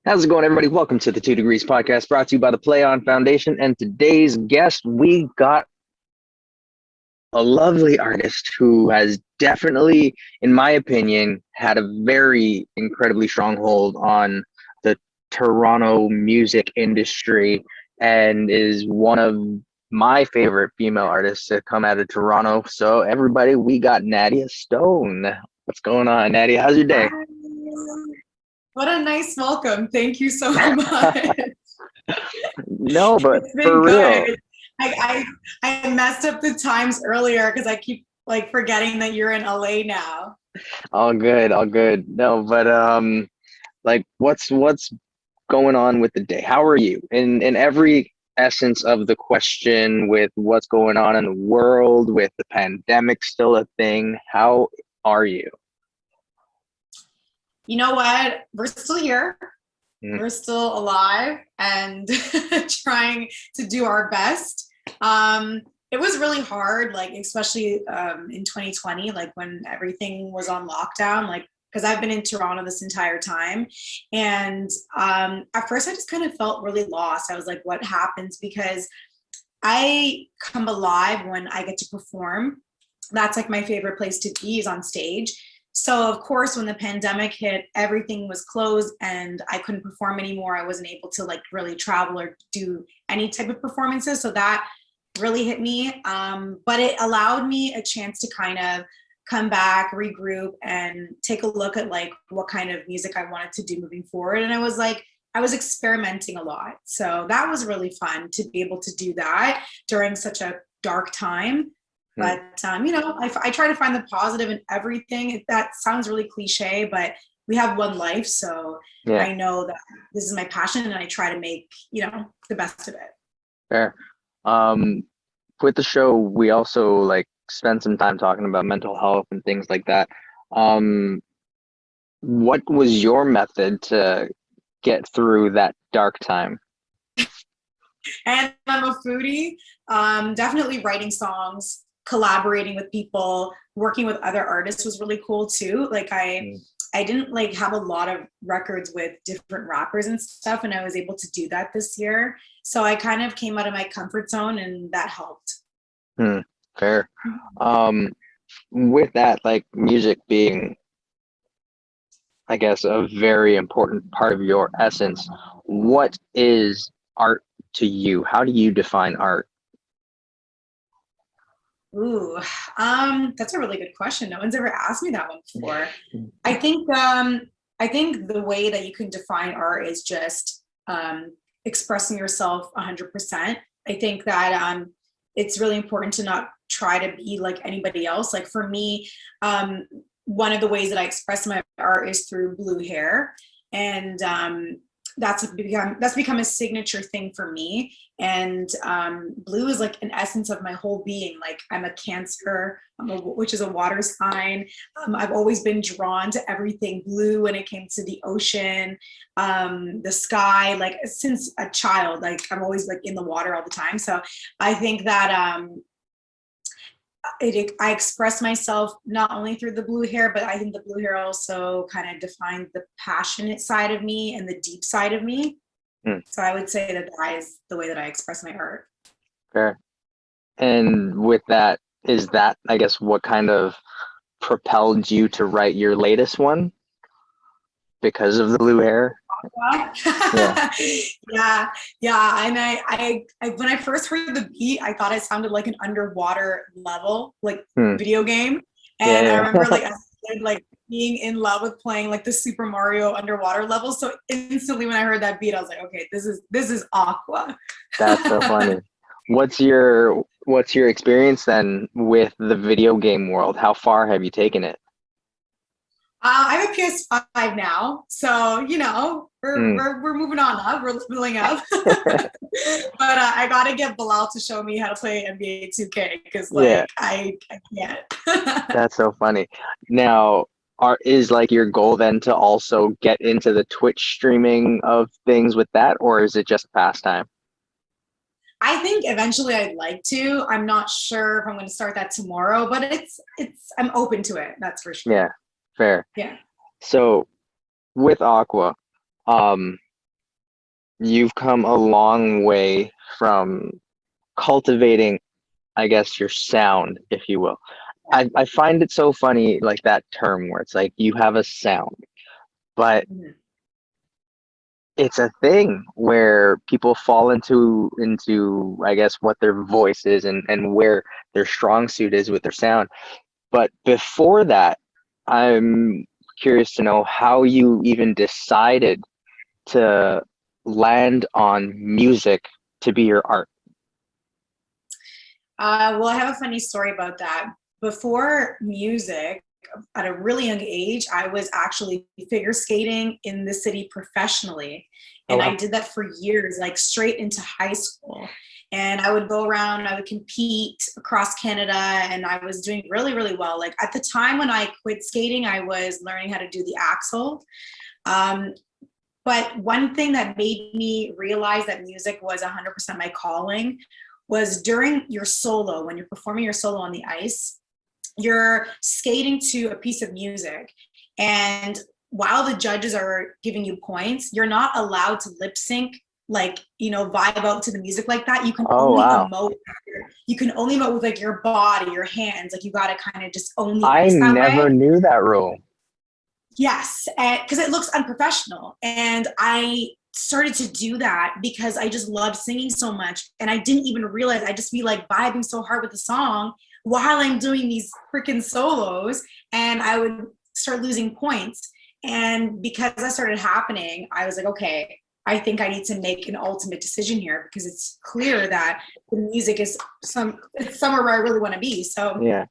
How's it going, everybody? Welcome to the 2 Degrees Podcast, brought to you by the Play On Foundation. And today's guest, we got a lovely artist who has definitely, in my opinion, had a very incredibly strong hold on the Toronto music industry and is one of my favorite female artists to come out of Toronto. So, everybody, we got Nadia Stone. What's going on, Nadia? How's your day? Hi. What a nice welcome. Thank you so much. No, but It's been for real. good. I messed up the times earlier because I keep like forgetting that you're in LA now. All good, all good. No, but like what's going on with the day? How are you? In every essence of the question, with what's going on in the world, with the pandemic still a thing, how are you? You know what? We're still here. Mm. We're still alive and trying to do our best. It was really hard, like especially in 2020, like when everything was on lockdown, like because I've been in Toronto this entire time. And at first, I just kind of felt really lost. I was like, what happens? Because I come alive when I get to perform. That's like my favorite place to be is on stage. So of course, when the pandemic hit, everything was closed and I couldn't perform anymore. I wasn't able to like really travel or do any type of performances. So that really hit me. But it allowed me a chance to kind of come back, regroup, and take a look at like what kind of music I wanted to do moving forward. And I was experimenting a lot. So that was really fun to be able to do that during such a dark time. Mm. But I try to find the positive in everything. That sounds really cliche, but we have one life, so Yeah, I know that this is my passion, and I try to make the best of it. fair. Um, with the show, we also like spend some time talking about mental health and things like that. Um, what was your method to get through that dark time? And I'm a foodie. Definitely writing songs, collaborating with people, working with other artists was really cool too. Like I didn't like have a lot of records with different rappers and stuff, and I was able to do that this year. So I kind of came out of my comfort zone, and that helped. Hmm, fair. Um, with that, like music being, I guess, a very important part of your essence, what is art to you? How do you define art? Ooh, that's a really good question. No one's ever asked me that one before. I think I think the way that you can define art is just expressing yourself 100%. I think that it's really important to not try to be like anybody else. Like for me, one of the ways that I express my art is through blue hair, and that's become a signature thing for me. And blue is like an essence of my whole being. Like I'm a Cancer, which is a water sign. I've always been drawn to everything blue when it came to the ocean, the sky. Like since a child, like I'm always like in the water all the time. So I think that I express myself not only through the blue hair, but I think the blue hair also kind of defines the passionate side of me and the deep side of me. Hmm, So I would say that that is the way that I express my art. fair. And with that, is that, I guess, what kind of propelled you to write your latest one because of the blue hair? Yeah. Yeah, yeah. And when I first heard the beat, I thought it sounded like an underwater level, like Hmm. video game. And I Yeah, remember like as a kid, like being in love with playing like the Super Mario underwater level. So instantly when I heard that beat, I was like, okay, this is Aqua. that's so funny. What's your experience then with the video game world? How far have you taken it? I have a PS5 now, so we're Hmm. we're moving on up. We're leveling up. But I gotta get Bilal to show me how to play NBA 2K because Yeah, like I can't. that's so funny. Now, is like your goal then to also get into the Twitch streaming of things with that, or is it just a pastime? I think eventually I'd like to. I'm not sure if I'm going to start that tomorrow, but it's I'm open to it. That's for sure. Yeah, fair. Yeah. So with Aqua, um, you've come a long way from cultivating, I guess, your sound, if you will. I find it so funny, like that term where it's like you have a sound, but Mhm. it's a thing where people fall into I guess what their voice is and where their strong suit is with their sound. But before that, I'm curious to know how you even decided to land on music to be your art. Well, I have a funny story about that. Before music, at a really young age, I was actually figure skating in the city professionally. Oh And I wow. did that for years, like straight into high school. And I would go around, I would compete across Canada, and I was doing really, really well. Like at the time when I quit skating, I was learning how to do the axle. Um, but one thing that made me realize that music was 100% my calling was during your solo, when you're performing your solo on the ice, you're skating to a piece of music. And while the judges are giving you points, you're not allowed to lip sync, like, vibe out to the music like that. You can Oh only wow. emote. You can only emote with like your body, your hands. Like you got to kind of just own the I ice that never way. knew that rule. Yes, because it looks unprofessional. And I started to do that because I just loved singing so much. And I didn't even realize I'd just be like vibing so hard with the song while I'm doing these freaking solos. And I would start losing points. And because that started happening, I was like, okay, I think I need to make an ultimate decision here because it's clear that the music is it's somewhere where I really want to be. So Yeah.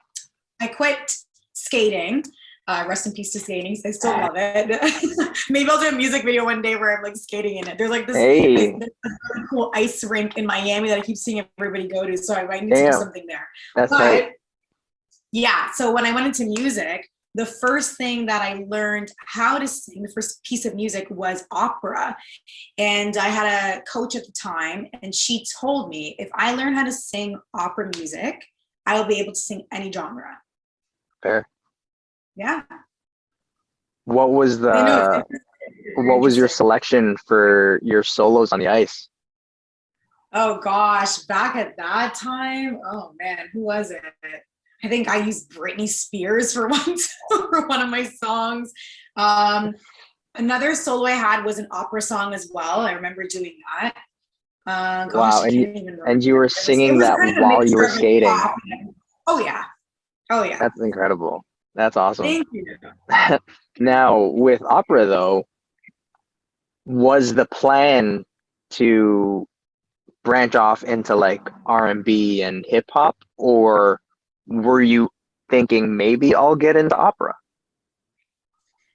I quit skating. Rest in peace to skating. I still love it. Maybe I'll do a music video one day where I'm like skating in it. There's like this Hey, really cool ice rink in Miami that I keep seeing everybody go to. So I might need to do damn, something there. that's tight. But yeah, so when I went into music, the first thing that I learned how to sing, the first piece of music was opera. And I had a coach at the time, and she told me if I learn how to sing opera music, I'll be able to sing any genre. Fair. Yeah. What was I know it's the very what was your interesting. selection for your solos on the ice? Oh gosh, back at that time, oh man, who was it? I think I used Britney Spears for one for one of my songs. Um, Another solo I had was an opera song as well. I remember doing that. Wow, Gosh, I can't even remember. and you were It singing was that kind of a while you mixture were of like skating. pop. Oh yeah, oh yeah. That's incredible. That's awesome. Thank you. Now, with opera though, was the plan to branch off into like R&B and hip hop, or were you thinking maybe I'll get into opera?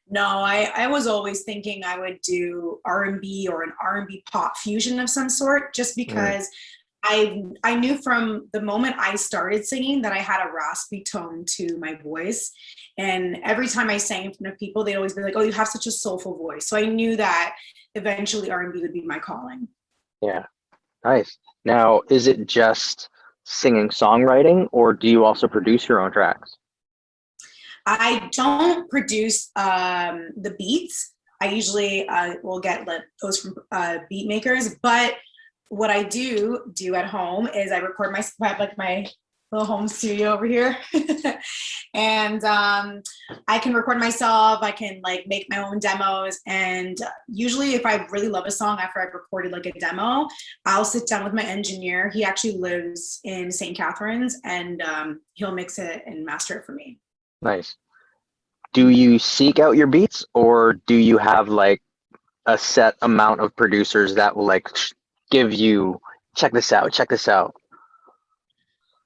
No, I was always thinking I would do R&B or an R&B pop fusion of some sort, just Mm, because I knew from the moment I started singing that I had a raspy tone to my voice. And every time I sang in front of people, they'd always be like, "Oh, you have such a soulful voice." So I knew that eventually R&B would be my calling. yeah, nice. Now, is it just singing songwriting, or do you also produce your own tracks? I don't produce the beats. I usually will get those from beat makers, but what I do at home is I record like my little home studio over here, and I can record myself. I can like make my own demos, and usually if I really love a song after I've recorded like a demo, I'll sit down with my engineer. He actually lives in St. Catharines, and he'll mix it and master it for me. Nice. Do you seek out your beats, or do you have like a set amount of producers that will like give you check this out, check this out?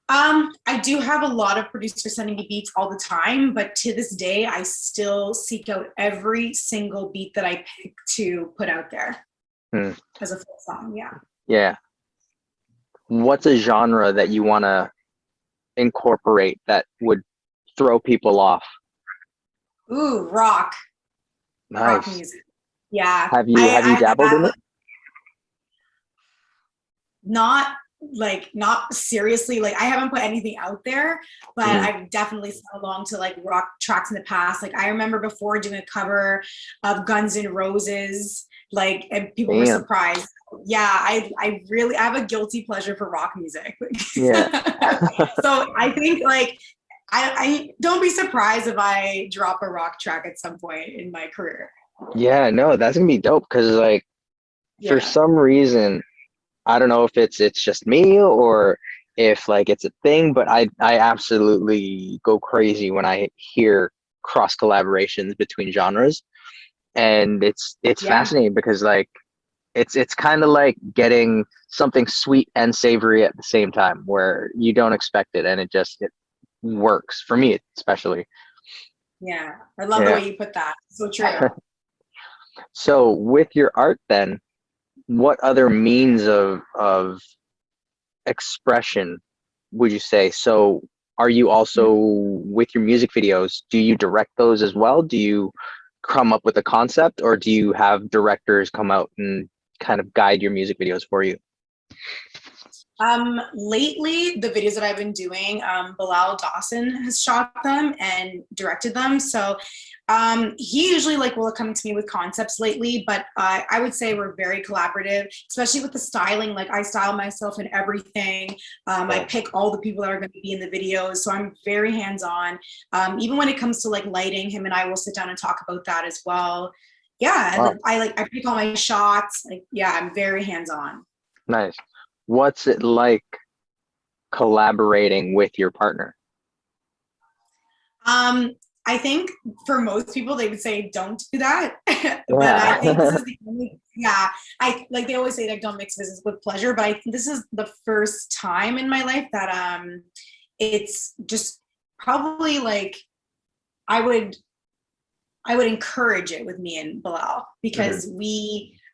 I do have a lot of producers sending me beats all the time, but to this day, I still seek out every single beat that I pick to put out there Hmm. as a full song. Yeah. Yeah. What's a genre that you want to incorporate that would throw people off? Ooh, rock Nice. music. Yeah. Have you I dabbled in have it? not seriously, like I haven't put anything out there, but Hmm. I've definitely sung along to like rock tracks in the past. Like I remember before doing a cover of Guns N' Roses, Like, and people were Damn. surprised. Yeah, I have a guilty pleasure for rock music. Yeah. So I think like I don't be surprised if I drop a rock track at some point in my career. Yeah, no, that's gonna be dope because like for Yeah. some reason, I don't know if it's just me or if like it's a thing, but I absolutely go crazy when I hear cross collaborations between genres. And it's Yeah. fascinating because like it's kind of like getting something sweet and savory at the same time where you don't expect it and it works for me especially. Yeah. I love the Yeah. way you put that. So true. So with your art then, what other means of expression would you say? So are you also with your music videos, do you direct those as well? Do you come up with a concept or do you have directors come out and kind of guide your music videos for you? Lately, the videos that I've been doing, Bilal Dawson has shot them and directed them. So he usually like will come to me with concepts lately, but I would say we're very collaborative, especially with the styling. Like I style myself in everything. I Yeah. pick all the people that are going to be in the videos, so I'm very hands-on. Even when it comes to like lighting, him and I will sit down and talk about that as well. Yeah, Wow, I pick all my shots. Like yeah, I'm very hands-on. nice. What's it like collaborating with your partner? Um, I think for most people, they would say don't do that. But I think this Yeah. is the only, yeah, I like they always say like don't mix business with pleasure. But I think this is the first time in my life that it's just probably like I would I would encourage it with me and Bilal Mhm. because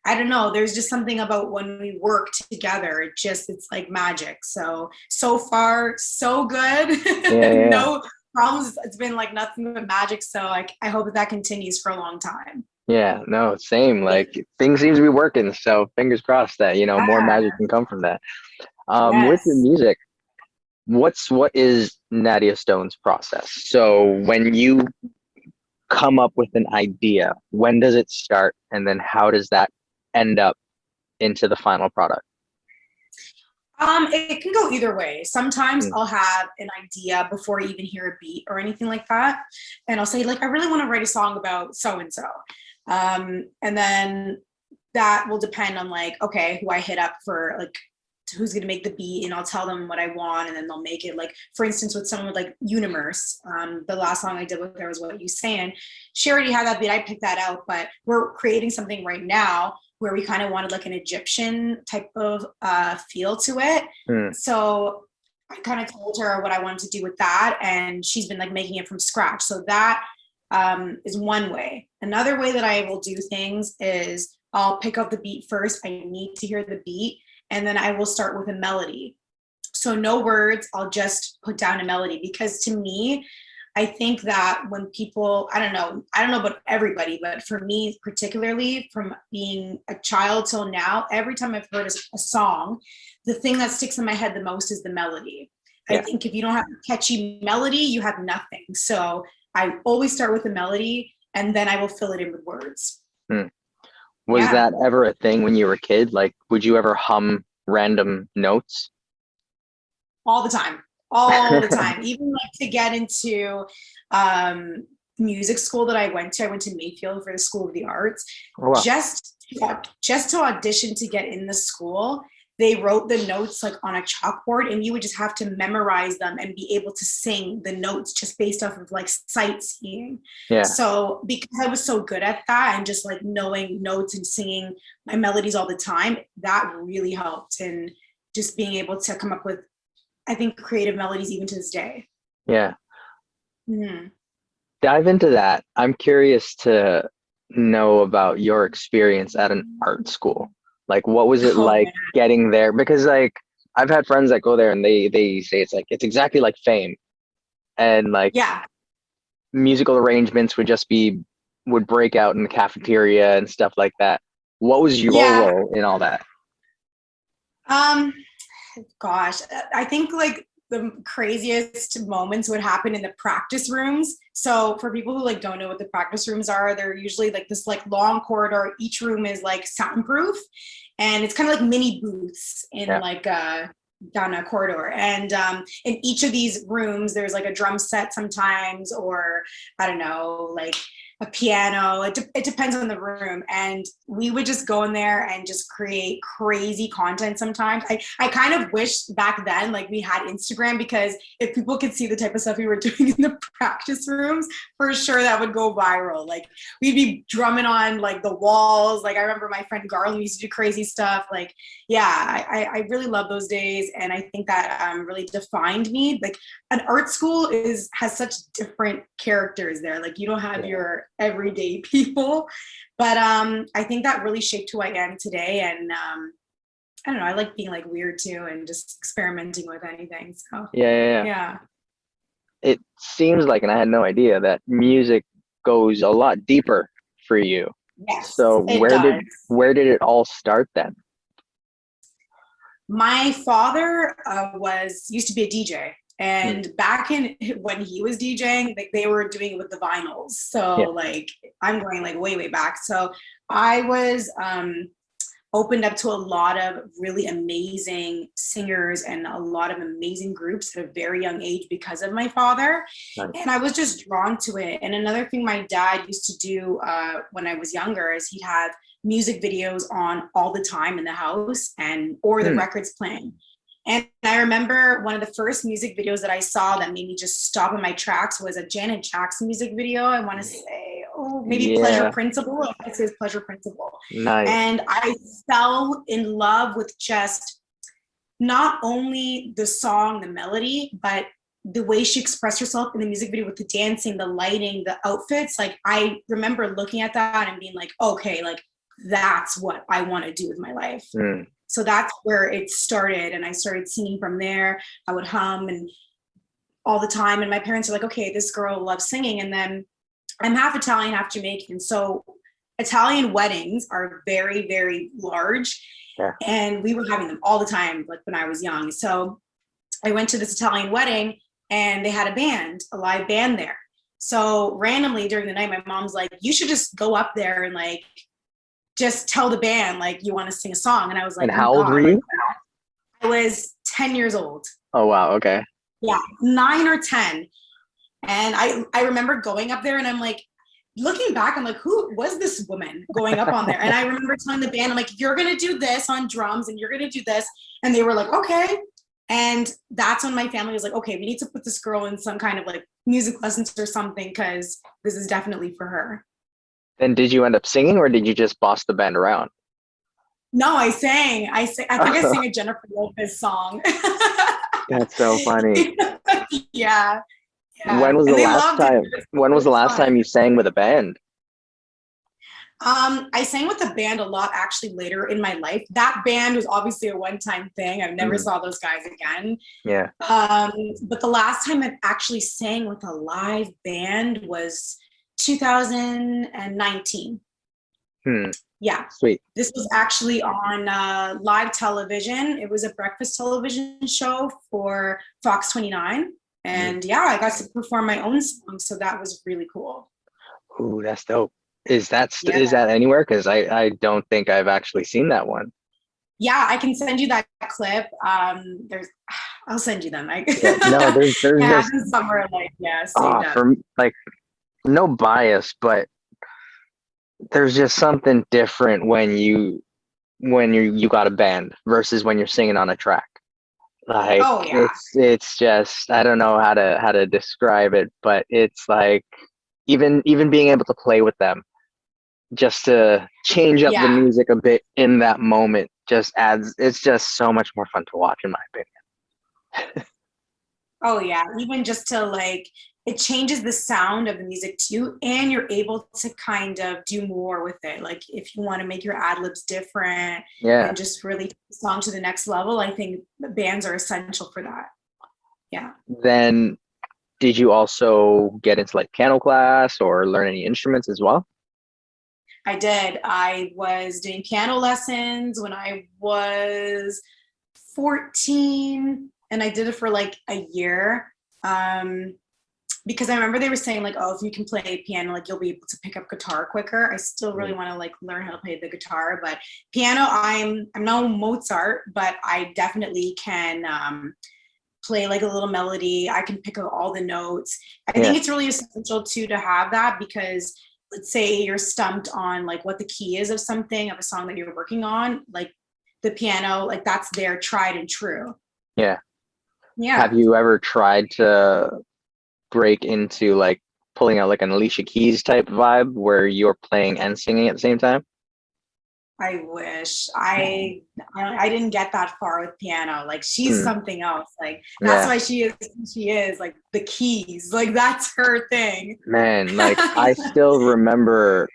I don't know, there's just something about when we work together, it's like magic. So far, so good. Yeah, yeah. No problems. It's been like nothing but magic. So I hope that continues for a long time. Yeah, no, same. Yeah. Like things seems to be working, so fingers crossed that, more magic Yeah. can come from that. With your Yes. music, what is Nadia Stone's process? So when you come up with an idea, when does it start, and then how does that end up into the final product? It can go either way. Sometimes Mm, I'll have an idea before I even hear a beat or anything like that. And I'll say, like, I really want to write a song about so and so. And then that will depend on like, okay, who I hit up for like who's gonna make the beat, and I'll tell them what I want, and then they'll make it. Like for instance, with someone with like Universe, the last song I did with her was What You Saying. She already had that beat, I picked that out, but we're creating something right now where we kind of wanted like an Egyptian type of feel to it. mm, So I kind of told her what I wanted to do with that, and she's been like making it from scratch. So that is one way. Another way that I will do things is I'll pick up the beat first. I need to hear the beat, and then I will start with a melody. So no words, I'll just put down a melody because to me, I think that when people, I don't know about everybody, but for me particularly, from being a child till now, every time I've heard a song, the thing that sticks in my head the most is the melody. I yeah. think if you don't have a catchy melody, you have nothing. So I always start with a melody and then I will fill it in with words. Mm. Was Yeah, that ever a thing when you were a kid? Like, would you ever hum random notes? all the time, all the time. Even like to get into um, music school that I went to Mayfield for the School of the Arts. Oh, wow. Just to audition to get in the school, they wrote the notes like on a chalkboard, and you would just have to memorize them and be able to sing the notes just based off of like sight seeing. Yeah, So because I was so good at that and just like knowing notes and singing my melodies all the time, that really helped. And just being able to come up with, I think, creative melodies even to this day. yeah. Mm. Dive into that. I'm curious to know about your experience at an art school. Like, what was it Oh like man, getting there? Because like I've had friends that go there and they say it's exactly like fame, and like yeah. musical arrangements would break out in the cafeteria and stuff like that. What was your Yeah. role in all that? Um, gosh, I think like the craziest moments would happen in the practice rooms. So for people who like don't know what the practice rooms are, they're usually like this like long corridor. Each room is like soundproof, and it's kind of like mini booths in like down a corridor. And in each of these rooms, there's like a drum set sometimes, or I don't know, like a piano. It depends on the room. And we would just go in there and just create crazy content sometimes. I kind of wish back then, like we had Instagram, because if people could see the type of stuff we were doing in the practice rooms, for sure that would go viral. Like we'd be drumming on like the walls. Like I remember my friend Garland used to do crazy stuff. Like, yeah, I really love those days. And I think that really defined me. Like an art school has such different characters there. Like you don't have your everyday people, but I think that really shaped who I am today. And I don't know, I like being like weird too and just experimenting with anything. So yeah. It seems like, and I had no idea, that music goes a lot deeper for you. Yes, so where did it all start then? My father used to be a DJ. And back in when he was DJing, they were doing it with the vinyls. So like I'm going like way, way back. So I was opened up to a lot of really amazing singers and a lot of amazing groups at a very young age because of my father. Nice. And I was just drawn to it. And another thing my dad used to do when I was younger is he'd have music videos on all the time in the house or the records playing. And I remember one of the first music videos that I saw that made me just stop in my tracks was a Janet Jackson music video. I want to say, Pleasure Principle. I think it says Pleasure Principle. Nice. And I fell in love with just not only the song, the melody, but the way she expressed herself in the music video with the dancing, the lighting, the outfits. Like I remember looking at that and being like, okay, like that's what I want to do with my life. So that's where it started. And I started singing from there. I would hum and all the time. And my parents are like, okay, this girl loves singing. And then I'm half Italian, half Jamaican. So Italian weddings are very, very large. Yeah. And we were having them all the time, like when I was young. So I went to this Italian wedding and they had a live band there. So randomly during the night, my mom's like, you should just go up there and like, just tell the band like you want to sing a song. And I was like, and how old were you? I was 10 years old. Oh wow, okay. Yeah, 9 or 10. And I remember going up there and I'm like, looking back, I'm like, who was this woman going up on there? And I remember telling the band, I'm like, you're gonna do this on drums and you're gonna do this. And they were like, okay. And that's when my family was like, okay, we need to put this girl in some kind of like music lessons or something, because this is definitely for her. And did you end up singing, or did you just boss the band around? No, I sang. I think I sang a Jennifer Lopez song. That's so funny. Yeah. When was the last time? When was the last time you sang with a band? I sang with a band a lot actually later in my life. That band was obviously a one-time thing. I never saw those guys again. Yeah. But the last time I actually sang with a live band was 2019. Yeah. Sweet. This was actually on live television. It was a breakfast television show for Fox 29. And yeah, I got to perform my own song. So that was really cool. Ooh, that's dope. Is that anywhere? Because I don't think I've actually seen that one. Yeah, I can send you that clip. I'll send you them. No, there's just somewhere for like no bias, but there's just something different when you got a band versus when you're singing on a track. Like it's just, I don't know how to describe it, but it's like even being able to play with them just to change up the music a bit in that moment just adds, it's just so much more fun to watch, in my opinion. Oh yeah, even just to like, it changes the sound of the music too, and you're able to kind of do more with it. Like if you want to make your ad libs different and just really take the song to the next level, I think bands are essential for that. Yeah. Then did you also get into like piano class or learn any instruments as well? I did. I was doing piano lessons when I was 14. and I did it for like a year. Because I remember they were saying like, oh, if you can play piano, like you'll be able to pick up guitar quicker. I still really want to like learn how to play the guitar, but piano, I'm no Mozart, but I definitely can play like a little melody. I can pick up all the notes. I think it's really essential too to have that, because let's say you're stumped on like what the key is of something, of a song that you're working on, like the piano, like that's their tried and true. Yeah. Yeah. Have you ever tried to break into like pulling out like an Alicia Keys type vibe where you're playing and singing at the same time? I wish I didn't get that far with piano. Like she's Hmm. something else. Like that's Yeah, why she is who she is. Like the keys. Like that's her thing. man, like I still remember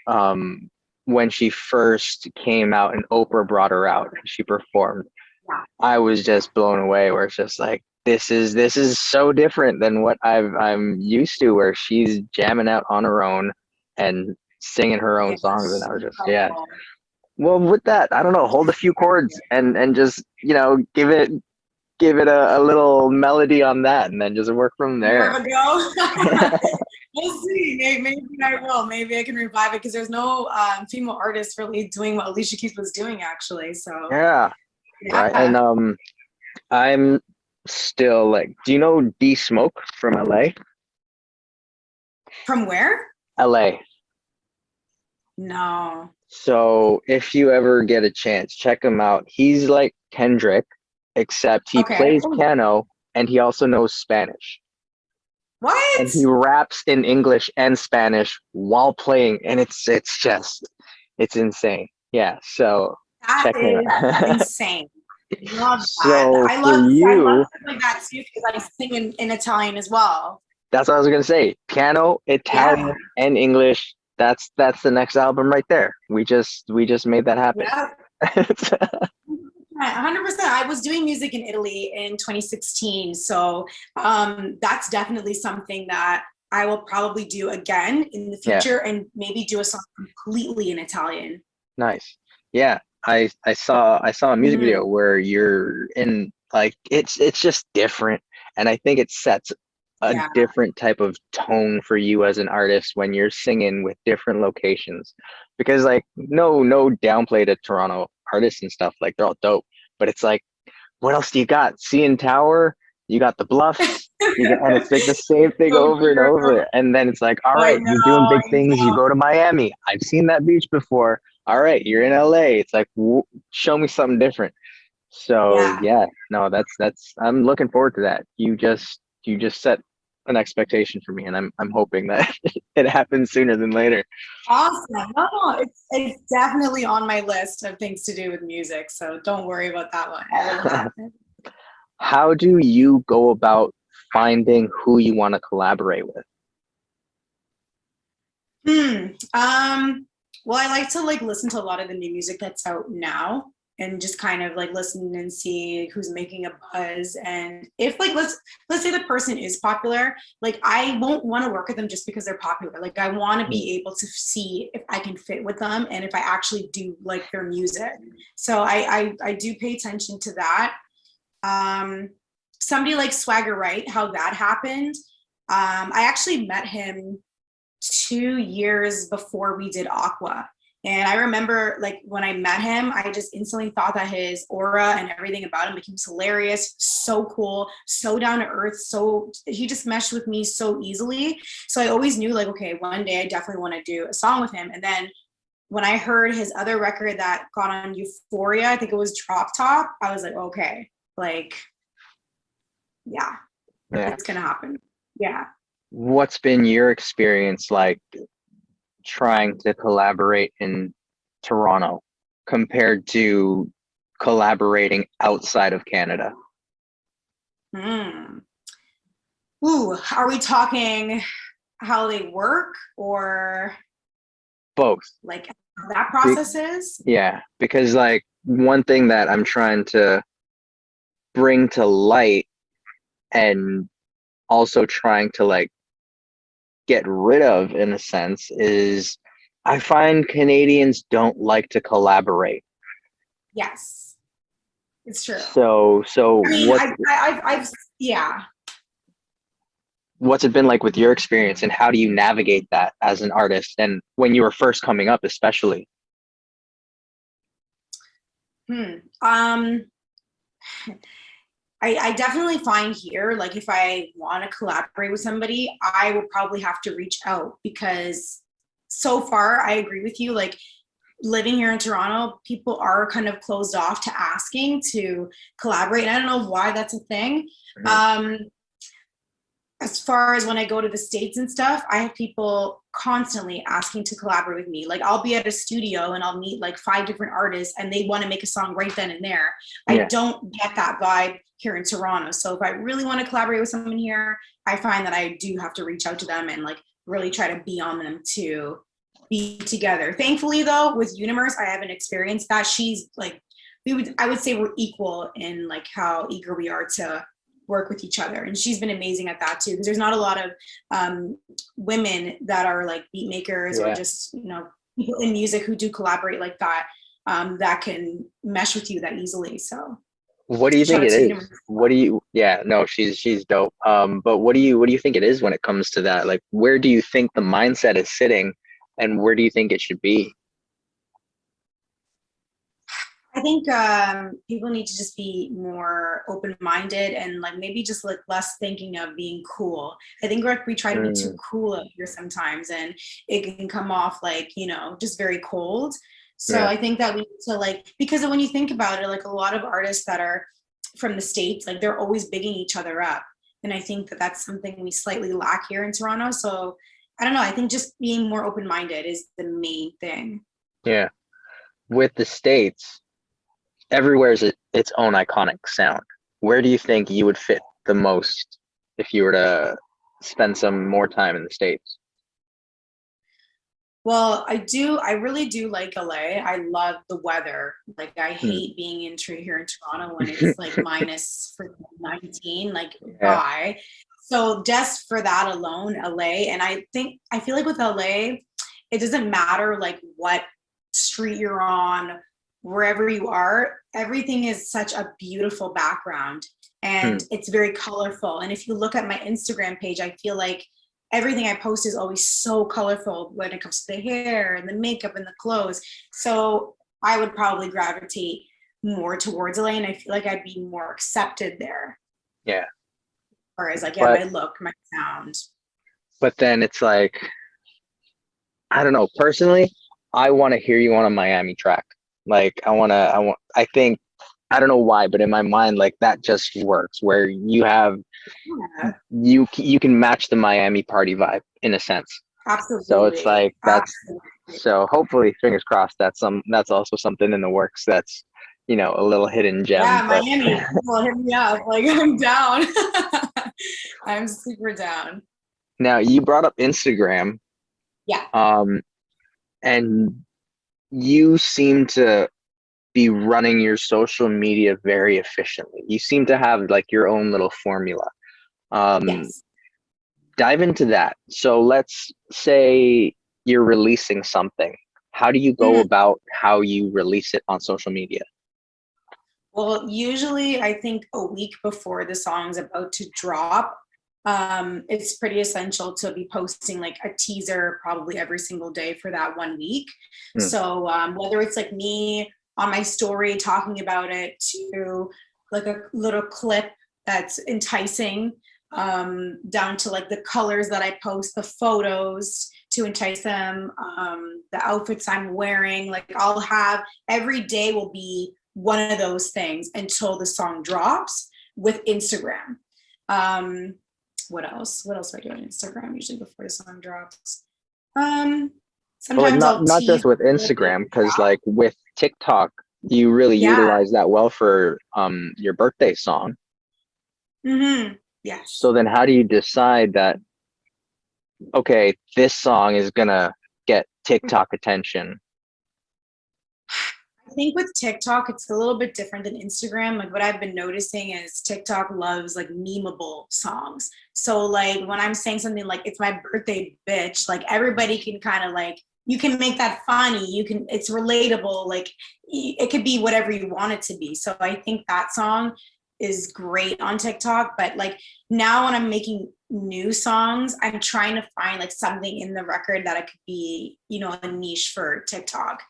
when she first came out and Oprah brought her out and she performed. Yeah. I was just blown away where it's just like this is so different than what I'm used to, where she's jamming out on her own and singing her own songs, and It's I was just, yeah. incredible. Well, with that, I don't know, hold a few chords and just, give it a little melody on that and then just work from there. Have a go. We'll see. Maybe I will. Maybe I can revive it, because there's no female artist really doing what Alicia Keys was doing, actually. So Yeah, right. And yeah. I'm still like, do you know D Smoke from LA? From where? LA. No. So if you ever get a chance, check him out. He's like Kendrick, except he Okay. plays piano and he also knows Spanish. What? And he raps in English and Spanish while playing, and it's insane. Yeah, so That check him is out. insane. Love that. So I for love you, stuff like that too, because I sing in Italian as well. that's what I was gonna say. Piano, Yeah. Italian, and English. That's the next album right there. We just made that happen. Yeah. 100%. I was doing music in Italy in 2016. So that's definitely something that I will probably do again in the Yeah, future, and maybe do a song completely in Italian. nice. Yeah, I saw a music Mhm. video where you're in, like, it's just different, and I think it sets a Yeah. different type of tone for you as an artist when you're singing with different locations. Because like, no downplay to Toronto artists and stuff, like they're all dope, but it's like, what else do you got? CN Tower, you got the Bluffs, and it's like the same thing So over and true. over. And then it's like, all I right, know. you're doing big I things. You know. go to Miami. I've seen that beach before. All right, you're in LA. It's like, show me something different. So Yeah. yeah, no, that's I'm looking forward to that. You just set an expectation for me, and I'm hoping that it happens sooner than later. Awesome. No, it's definitely on my list of things to do with music. So don't worry about that one. It will happen. How do you go about finding who you want to collaborate with? Hmm. Well, I like to like listen to a lot of the new music that's out now, and just kind of like listen and see who's making a buzz. And if like let's say the person is popular, like I won't want to work with them just because they're popular. Like I want to be able to see if I can fit with them and if I actually do like their music. So I do pay attention to that. Um, Somebody like Swagger Wright, how that happened. I actually met him 2 years before we did Aqua. And I remember like when I met him, I just instantly thought that his aura and everything about him, like he was hilarious, so cool, so down to earth. So he just meshed with me so easily. So I always knew like, okay, one day I definitely want to do a song with him. And then when I heard his other record that got on Euphoria, I think it was Drop Top, I was like, okay, like, yeah, Yeah. it's gonna happen. Yeah. What's been your experience like trying to collaborate in Toronto compared to collaborating outside of Canada? Hmm. Ooh, are we talking how they work, or Both. like how that Be- process is? yeah, because like one thing that I'm trying to bring to light and also trying to like get rid of in a sense is I find Canadians don't like to collaborate. Yes. It's true. So I mean, I've yeah. what's it been like with your experience, and how do you navigate that as an artist, and when you were first coming up, especially? Hmm. I definitely find here, like if I want to collaborate with somebody, I will probably have to reach out because so far I agree with you. Like living here in Toronto, people are kind of closed off to asking to collaborate. And I don't know why that's a thing. Mhm. Um, as far as when I go to the States and stuff, I have people constantly asking to collaborate with me. Like I'll be at a studio and I'll meet like 5 different artists and they want to make a song right then and there. I Yeah, don't get that vibe here in Toronto. So if I really want to collaborate with someone here, I find that I do have to reach out to them and like really try to be on them to be together. Thankfully though, with Universe, I haven't experienced that. She's like, I would say we're equal in like how eager we are to work with each other, and she's been amazing at that too because there's not a lot of women that are like beat makers or yeah. just people in music who do collaborate like that, that can mesh with you that easily. So What do you shout think out it to is? Universe. What do you, yeah, no, she's dope. But what do you think it is when it comes to that? Like, where do you think the mindset is sitting, and where do you think it should be? I think people need to just be more open-minded and like maybe just like less thinking of being cool. I think like we try to be too Mm, cool up here sometimes, and it can come off like just very cold. So yeah, I think that we need to like, because when you think about it, like a lot of artists that are from the States, like they're always bigging each other up, and I think that that's something we slightly lack here in Toronto. So I don't know. I think just being more open-minded is the main thing. yeah. With the States, everywhere's its own iconic sound. Where do you think you would fit the most if you were to spend some more time in the States? Well, I really do like LA. I love the weather. Like I Hmm. hate being here in Toronto when it's like minus for 19, like Yeah. why? So just for that alone, LA, and I feel like with LA, it doesn't matter like what street you're on, wherever you are, everything is such a beautiful background Hmm. and it's very colorful. And if you look at my Instagram page, I feel like everything I post is always so colorful when it comes to the hair and the makeup and the clothes. So I would probably gravitate more towards LA, and I feel like I'd be more accepted there. Yeah. Whereas like, yeah, But my look, my sound. but then it's like, I don't know. Personally, I want to hear you on a Miami track. Like I think, I don't know why, but in my mind, like that just works where Yeah, you can match the Miami party vibe in a sense. So it's absolutely. like Absolutely. so hopefully, fingers crossed, that's also something in the works that's, a little hidden gem. Yeah, But Miami. Well, hit me up. Like I'm down. I'm super down. now you brought up Instagram, Yeah. um, and you seem to be running your social media very efficiently. You seem to have like your own little formula. Um, Yes. Dive into that. So let's say you're releasing something. How do you go Mhm. about how you release it on social media? Well, usually I think a week before the song's about to drop, it's pretty essential to be posting like a teaser probably every single day for that 1 week. Hmm. So whether it's like me on my story talking about it to like a little clip that's enticing, down to like the colors that I post, the photos to entice them, the outfits I'm wearing, like I'll have every day will be one of those things until the song drops with Instagram. Um, what else? What else do I do on Instagram usually before the song drops? Um, But like sometimes I'll not tease just with a little bit. Instagram, because like with TikTok, you really Yeah. utilize that well for your birthday song. Mm-hmm. Yes. So then how do you decide that, okay, this song is gonna get TikTok attention? I think with TikTok, it's a little bit different than Instagram. Like what I've been noticing is TikTok loves like memeable songs. So like when I'm saying something like "It's my birthday, bitch," like everybody can kind of like you can make that funny. It's relatable. Like it could be whatever you want it to be. So I think that song is great on TikTok. But like now when I'm making new songs, I'm trying to find like something in the record that it could be, a niche for TikTok.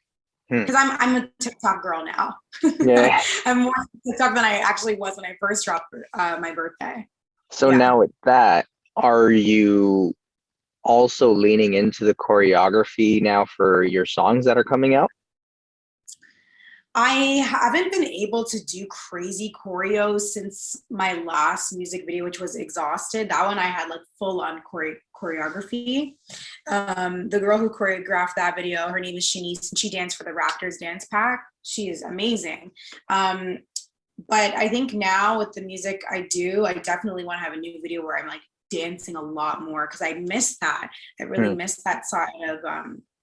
Because I'm a TikTok girl now. Yeah. I'm more TikTok than I actually was when I first dropped my birthday. So now with that, are you also leaning into the choreography now for your songs that are coming out? I haven't been able to do crazy choreos since my last music video, which was Exhausted. That one I had like full on choreography. The girl who choreographed that video, her name is Shanice, and she danced for the Raptors dance pack. She is amazing. But I think now with the music I do, I definitely want to have a new video where I'm like dancing a lot more, because I miss that. I really miss that side of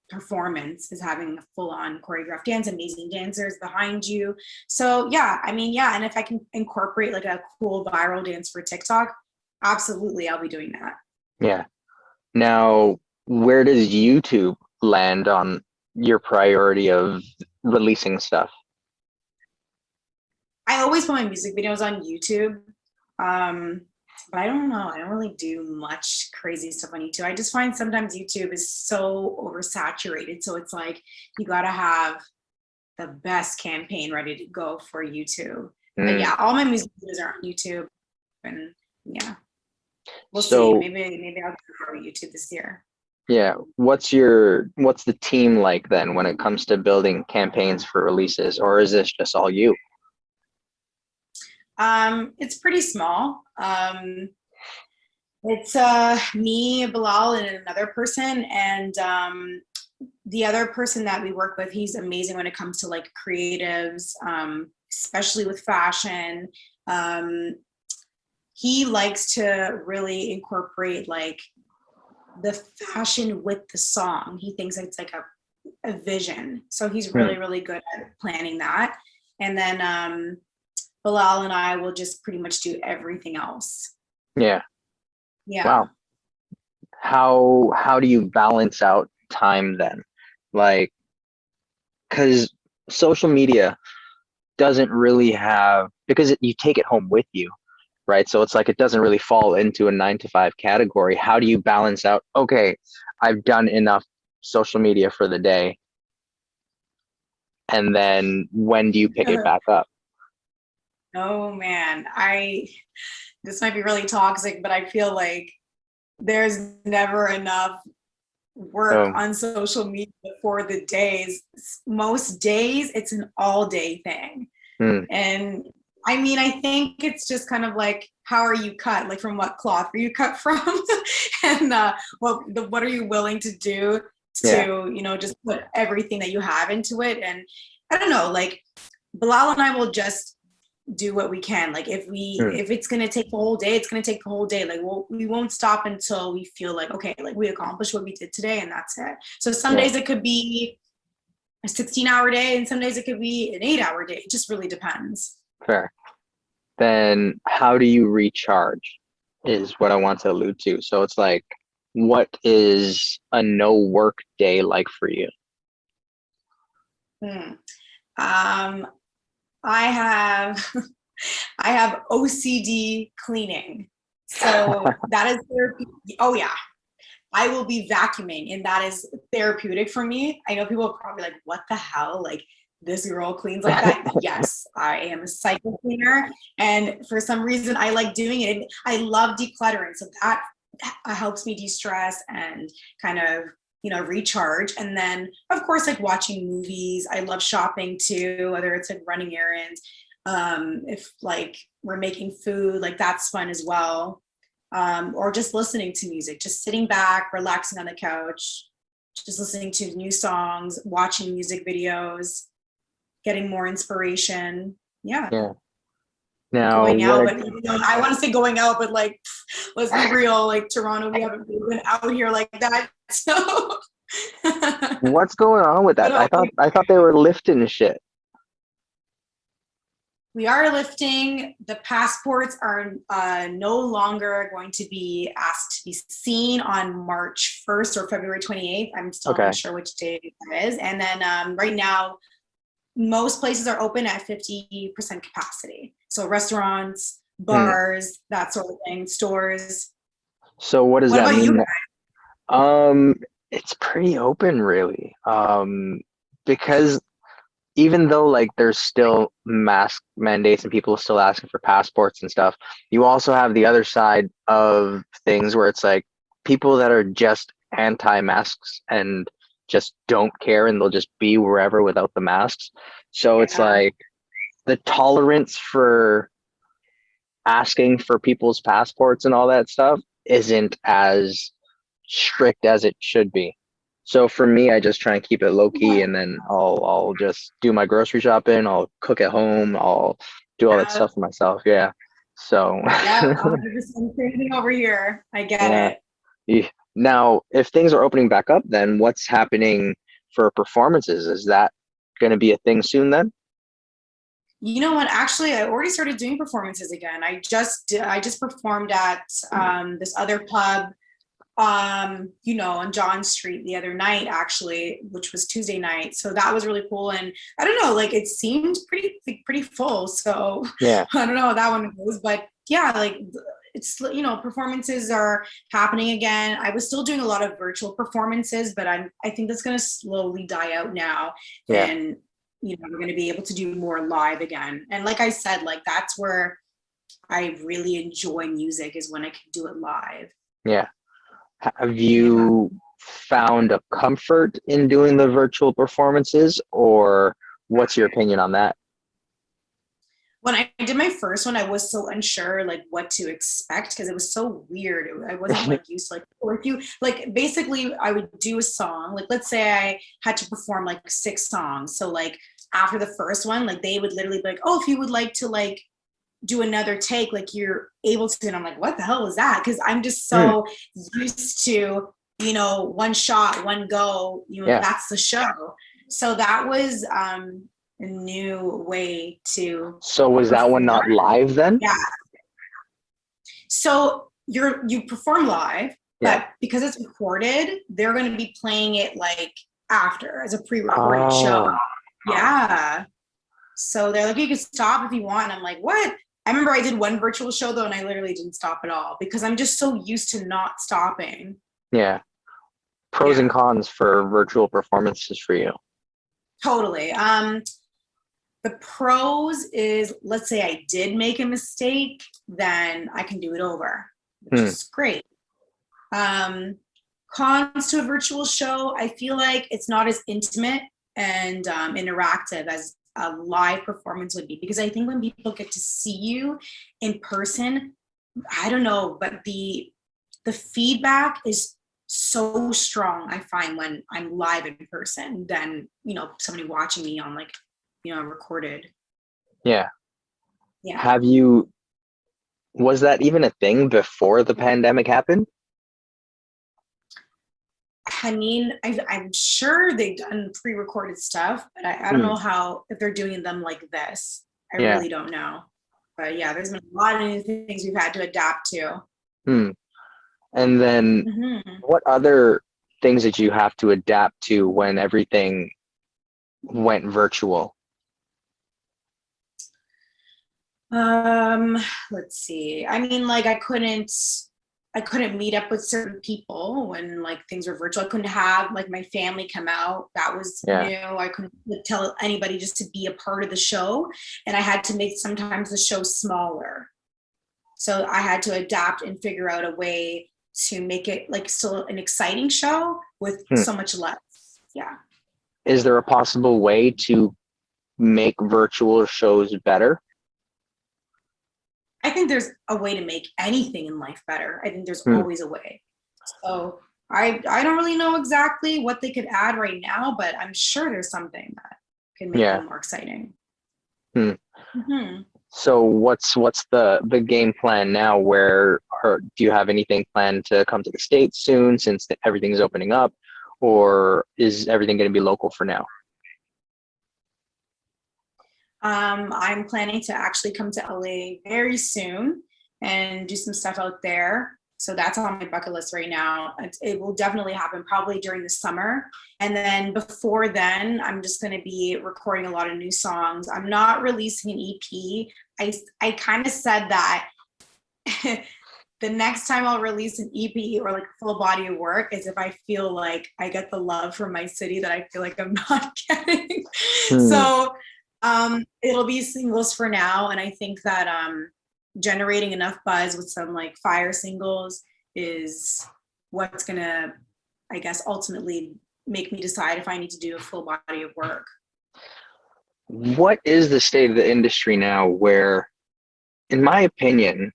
performance, is having a full-on choreographed dance, amazing dancers behind you. So and if I can incorporate like a cool viral dance for TikTok, absolutely, I'll be doing that. Yeah. Now, where does YouTube land on your priority of releasing stuff? I always put my music videos on YouTube. But I don't know. I don't really do much crazy stuff on YouTube. I just find sometimes YouTube is so oversaturated. So it's like you got to have the best campaign ready to go for YouTube. But yeah, all my music videos are on YouTube. And yeah, we'll see. Maybe I'll go to YouTube this year. Yeah. What's the team like then when it comes to building campaigns for releases, or is this just all you? It's pretty small. It's me, Bilal, and another person. And the other person that we work with, he's amazing when it comes to like creatives, especially with fashion. He likes to really incorporate like the fashion with the song. He thinks it's like a vision. So he's really, really good at planning that. And then Bilal and I will just pretty much do everything else. Yeah. Yeah. Wow. How do you balance out time then? Like, because social media doesn't really have, because you take it home with you, right? So it's like it doesn't really fall into a 9 to 5 category. How do you balance out, okay, I've done enough social media for the day, and then when do you pick it back up? Oh man, this might be really toxic, but I feel like there's never enough work on social media for the days. Most days it's an all day thing. And I mean, I think it's just kind of like, how are you cut? Like from what cloth are you cut from? And what are you willing to do to, just put everything that you have into it? And I don't know, like Bilal and I will just do what we can. Like if it's going to take the whole day, it's going to take the whole day. Like we won't stop until we feel like, okay, like we accomplished what we did today and that's it. So some days it could be a 16-hour day and some days it could be an 8-hour day. It just really depends. Fair. Then how do you recharge is what I want to allude to. So it's like, what is a no work day like for you? I have OCD cleaning. So that is therapeutic. Oh yeah. I will be vacuuming and that is therapeutic for me. I know people are probably like, what the hell? Like this girl cleans like that? Yes, I am a cycle cleaner. And for some reason I like doing it. I love decluttering. So that helps me de-stress and kind of recharge. And then of course, like watching movies. I love shopping too, whether it's like running errands. If like we're making food, like that's fun as well. Or just listening to music, just sitting back, relaxing on the couch, just listening to new songs, watching music videos, getting more inspiration. Yeah. Now, going out, but I want to say going out, but like, let's be real, like Toronto, we haven't been out here like that. So what's going on with that? I thought they were lifting shit. We are lifting. The passports are no longer going to be asked to be seen on March 1st or February 28th. I'm still Okay. not sure which day that is. And then right now, most places are open at 50% capacity. So restaurants, bars, that sort of thing, stores. So what does What that about you mean? guys? It's pretty open, really. Because even though like there's still mask mandates and people are still asking for passports and stuff, you also have the other side of things where it's like people that are just anti-masks and just don't care and they'll just be wherever without the masks. So it's Yeah. like the tolerance for asking for people's passports and all that stuff isn't as strict as it should be. So for me, I just try and keep it low key, and then I'll just do my grocery shopping. I'll cook at home. I'll do all that Yeah. stuff for myself. Yeah. So Yeah. 100% same thing over here. I get yeah. it. Now, if things are opening back up, then what's happening for performances? Is that going to be a thing soon then? You know what? Actually, I already started doing performances again. I just performed at this other pub, on John Street the other night, actually, which was Tuesday night. So that was really cool. And I don't know, like it seemed pretty full. So Yeah. I don't know how that one goes, but yeah, like it's performances are happening again. I was still doing a lot of virtual performances, but I think that's going to slowly die out now, Yeah. and we're going to be able to do more live again. And like I said, like that's where I really enjoy music, is when I can do it live. Yeah. Have Yeah. you found a comfort in doing the virtual performances, or what's your opinion on that? When I did my first one, I was so unsure like what to expect, because it was so weird. I wasn't like used to, like, or if you like, basically I would do a song, like let's say I had to perform like 6 songs. So like after the first one, like they would literally be like, oh, if you would like to like do another take, like you're able to. And I'm like, what the hell was that? Because I'm just Hmm. so used to, one shot, one go, Yeah. that's the show. So that was a new way to So was that one perform. not live then? Yeah. So you perform live, Yeah. but because it's recorded, they're going to be playing it like after as a pre-recorded show. Oh, Yeah. So they're like, you can stop if you want. And I'm like, what? I remember I did one virtual show though, and I literally didn't stop at all because I'm just so used to not stopping. yeah. Pros and Yeah, cons for virtual performances for you. totally. The pros is, let's say I did make a mistake, then I can do it over, which Hmm. is great. Um, Cons to a virtual show, I feel like it's not as intimate and interactive as a live performance would be, because I think when people get to see you in person, I don't know, but the feedback is so strong, I find, when I'm live in person than somebody watching me on like recorded. Yeah. Yeah. Have you, was that even a thing before the pandemic happened? I mean, I'm sure they've done pre-recorded stuff, but I don't Hmm. know how, if they're doing them like this. I Yeah. really don't know. But yeah, there's been a lot of new things we've had to adapt to. Hmm. And then Hmm. what other things did you have to adapt to when everything went virtual? Um, let's see. I mean, like I couldn't meet up with certain people when like things were virtual. I couldn't have like my family come out. That was Yeah. new. I couldn't like, tell anybody just to be a part of the show. And I had to make sometimes the show smaller. So I had to adapt and figure out a way to make it like still an exciting show with Hmm. so much less. Yeah. Is there a possible way to make virtual shows better? I think there's a way to make anything in life better. I think there's Hmm. always a way. So I don't really know exactly what they could add right now, but I'm sure there's something that can make Yeah. them more exciting. Hmm. Hmm. So what's the game plan now? Do you have anything planned to come to the States soon since everything's opening up, or is everything going to be local for now? I'm planning to actually come to LA very soon and do some stuff out there. So that's on my bucket list right now. It will definitely happen probably during the summer. And then before then, I'm just going to be recording a lot of new songs. I'm not releasing an EP. I kind of said that the next time I'll release an EP or like a full body of work is if I feel like I get the love from my city that I feel like I'm not getting. Hmm. So it'll be singles for now. And I think that generating enough buzz with some like fire singles is what's gonna, I guess, ultimately make me decide if I need to do a full body of work. What is the state of the industry now where, in my opinion,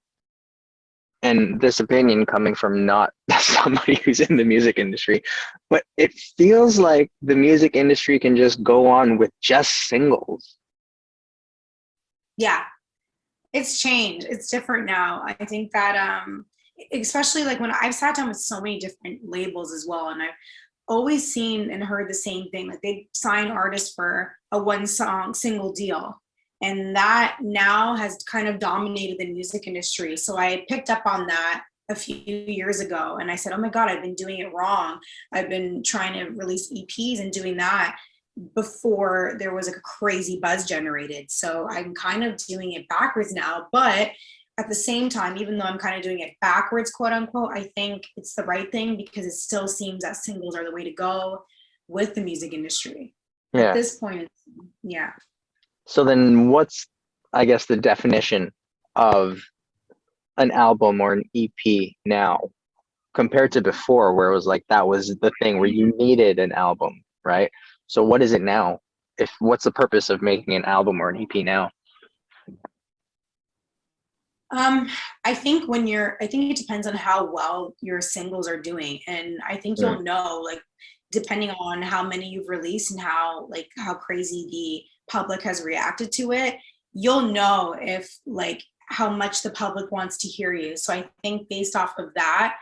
and this opinion coming from not somebody who's in the music industry, but it feels like the music industry can just go on with just singles. Yeah, it's changed. It's different now. I think that especially like when I've sat down with so many different labels as well, and I've always seen and heard the same thing. Like they sign artists for a one song single deal. And that now has kind of dominated the music industry. So I picked up on that a few years ago and I said, oh my God, I've been doing it wrong. I've been trying to release EPs and doing that before there was like a crazy buzz generated. So I'm kind of doing it backwards now. But at the same time, even though I'm kind of doing it backwards, quote unquote, I think it's the right thing because it still seems that singles are the way to go with the music industry. At Yeah. this point, yeah. So then what's, I guess, the definition of an album or an EP now compared to before where it was like that was the thing where you needed an album, right? So what is it now? If what's the purpose of making an album or an EP now? Um, I think I think it depends on how well your singles are doing. And I think Mm, you'll know, like, depending on how many you've released and how crazy the public has reacted to it, you'll know if, like, how much the public wants to hear you. So I think based off of that,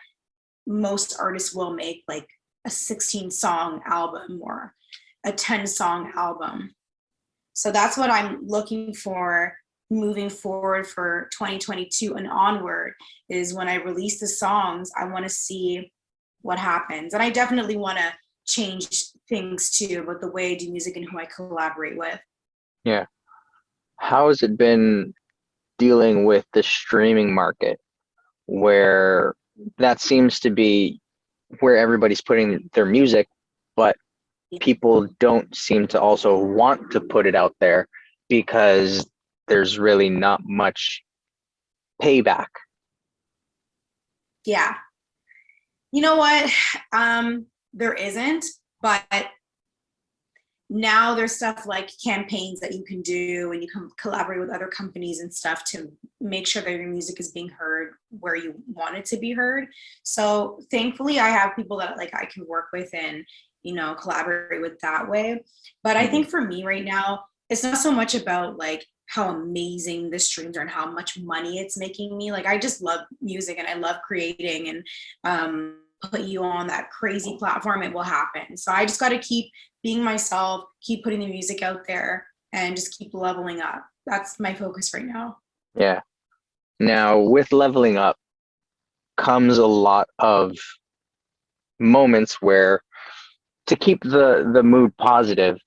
most artists will make like a 16-song album or a 10-song album. So that's what I'm looking for moving forward for 2022 and onward is when I release the songs, I want to see what happens. And I definitely want to change things too about the way I do music and who I collaborate with. yeah. How has it been dealing with the streaming market where that seems to be where everybody's putting their music, but people don't seem to also want to put it out there because there's really not much payback. Yeah. You know what? There isn't, but now there's stuff like campaigns that you can do and you can collaborate with other companies and stuff to make sure that your music is being heard where you want it to be heard. So thankfully I have people that like I can work with and collaborate with that way. But I Mm, think for me right now it's not so much about like how amazing the streams are and how much money it's making me. Like I just love music and I love creating and put you on that crazy platform, it will happen. So I just got to keep being myself, keep putting the music out there, and just keep leveling up. That's my focus right now. yeah. Now, with leveling up comes a lot of moments where to keep the mood positive,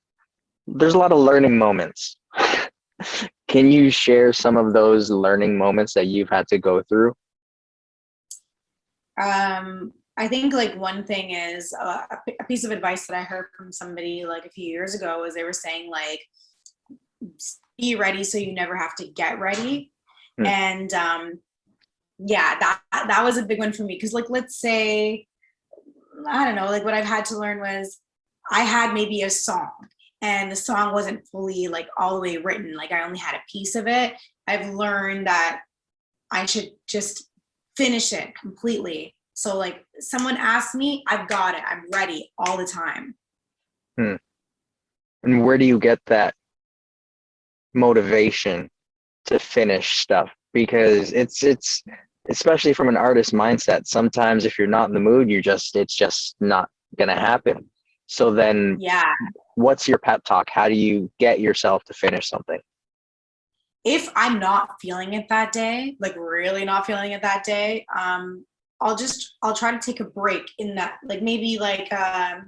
there's a lot of learning moments. Can you share some of those learning moments that you've had to go through? I think like one thing is a piece of advice that I heard from somebody like a few years ago was they were saying like, be ready so you never have to get ready. Hmm. And yeah, that was a big one for me because like let's say I don't know, like what I've had to learn was I had maybe a song and the song wasn't fully like all the way written. Like I only had a piece of it. I've learned that I should just finish it completely. So like someone asks me, I've got it. I'm ready all the time. Hmm. And where do you get that motivation to finish stuff? Because it's especially from an artist mindset. Sometimes if you're not in the mood, it's just not gonna happen. So then Yeah. what's your pep talk? How do you get yourself to finish something? if I'm not feeling it that day, like really not feeling it that day, I'll try to take a break in that, like maybe like a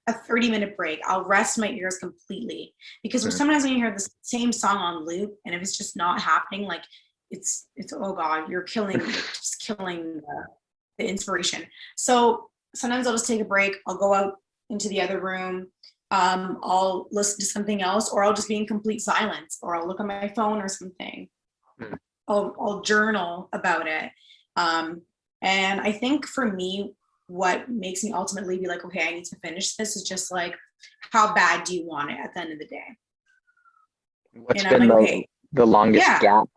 30-minute break. I'll rest my ears completely, because Mm. sometimes when you hear the same song on loop and if it's just not happening, like it's oh god, you're just killing the inspiration. So sometimes I'll just take a break. I'll go out into the other room. I'll listen to something else, or I'll just be in complete silence, or I'll look on my phone or something. Mm. I'll journal about it. And I think for me, what makes me ultimately be like, okay, I need to finish this is just like, how bad do you want it at the end of the day? What's And I'm been like, okay, the longest yeah. gap?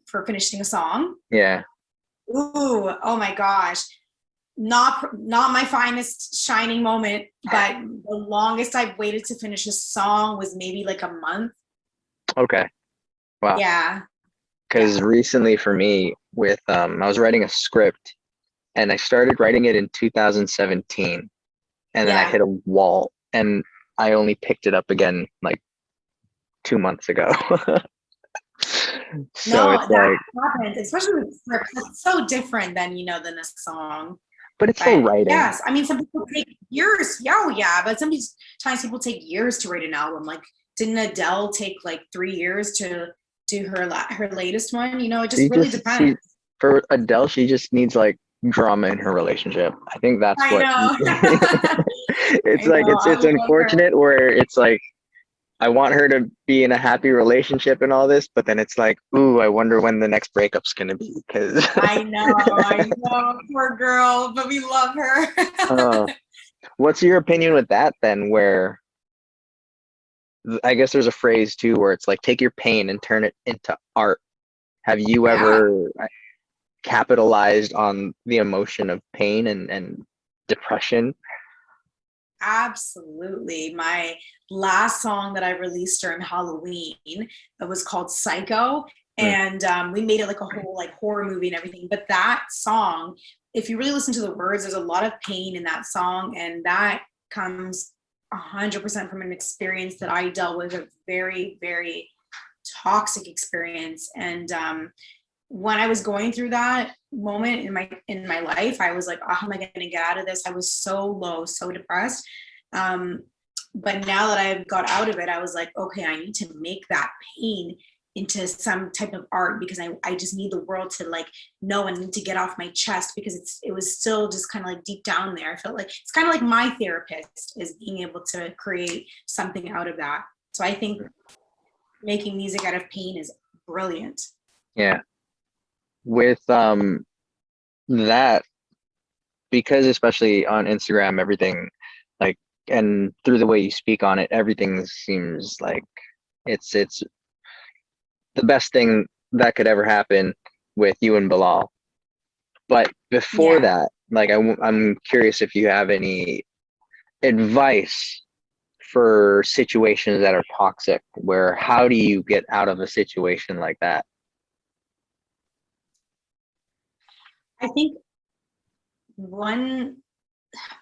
For finishing a song. Yeah. Ooh, oh my gosh. Not my finest shining moment, but the longest I've waited to finish a song was maybe like a month. Okay. Wow. Yeah. Because recently for me, with I was writing a script, and I started writing it in 2017, and then I Yeah. hit a wall, and I only picked it up again like 2 months ago. So No, it's that like, happens, especially with scripts. It's so different than, than a song. but it's still But writing. yes, I mean, some people take years. Yeah, oh yeah, but sometimes people take years to write an album. Like, didn't Adele take like 3 years to do her latest one? It just really depends. She for Adele, she just needs like drama in her relationship. I think that's I what know. it's I like. know. I It's love her. unfortunate where it's like I want her to be in a happy relationship and all this, but then it's like, ooh, I wonder when the next breakup's gonna be, because I know, poor girl, but we love her. uh, what's your opinion with that then? Where I guess there's a phrase too where it's like take your pain and turn it into art. Have you Yeah. ever capitalized on the emotion of pain and depression? Absolutely. My last song that I released during Halloween, it was called Psycho. Mm. And we made it like a whole like horror movie and everything. But that song, if you really listen to the words, there's a lot of pain in that song. And that comes 100% from an experience that I dealt with, a very, very toxic experience. And when I was going through that moment in my life, I was like, oh, how am I going to get out of this? I was so low, so depressed. Um, but now that I've got out of it, I was like, okay, I need to make that pain into some type of art, because I just need the world to like know and need to get off my chest, because it was still just kind of like deep down there. I felt like it's kind of like my therapist is being able to create something out of that. So I think making music out of pain is brilliant. Yeah. With that, because especially on Instagram, everything like, and through the way you speak on it, everything seems like it's the best thing that could ever happen with you and Bilal. But before Yeah. that, like I'm curious if you have any advice for situations that are toxic, where how do you get out of a situation like that? I think one,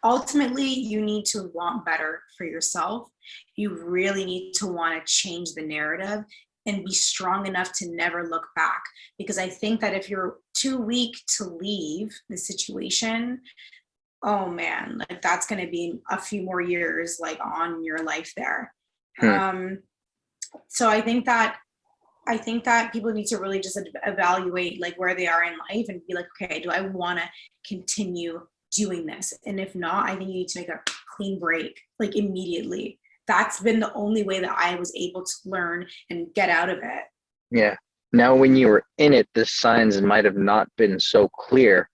ultimately, you need to want better for yourself. You really need to want to change the narrative and be strong enough to never look back. Because I think that if you're too weak to leave the situation, oh man, like that's going to be a few more years like on your life there. Hmm. So I think that people need to really just evaluate like where they are in life and be like, okay, do I want to continue doing this? And if not, I think you need to make a clean break, like immediately. That's been the only way that I was able to learn and get out of it. Yeah. Now, when you were in it, the signs might have not been so clear,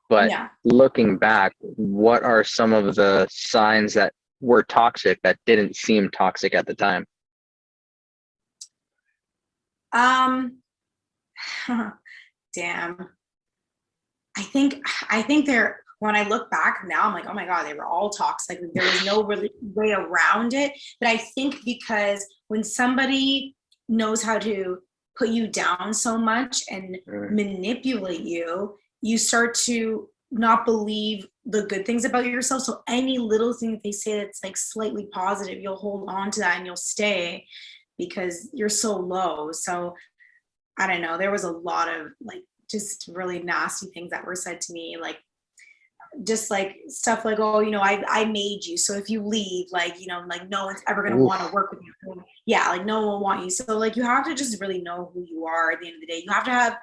but Yeah. looking back, what are some of the signs that were toxic that didn't seem toxic at the time? Um, damn. I think they're, when I look back now, I'm like, oh my God, they were all toxic. There was no really way around it. But I think because when somebody knows how to put you down so much and Mm. manipulate you, you start to not believe the good things about yourself. So any little thing that they say that's like slightly positive, you'll hold on to that and you'll stay, because you're so low. So I don't know. There was a lot of like just really nasty things that were said to me, like just like stuff like, oh, I made you, so if you leave, like, like no one's ever going to want to Oof. work with you. Yeah, like no one will want you. So like you have to just really know who you are at the end of the day. You have to have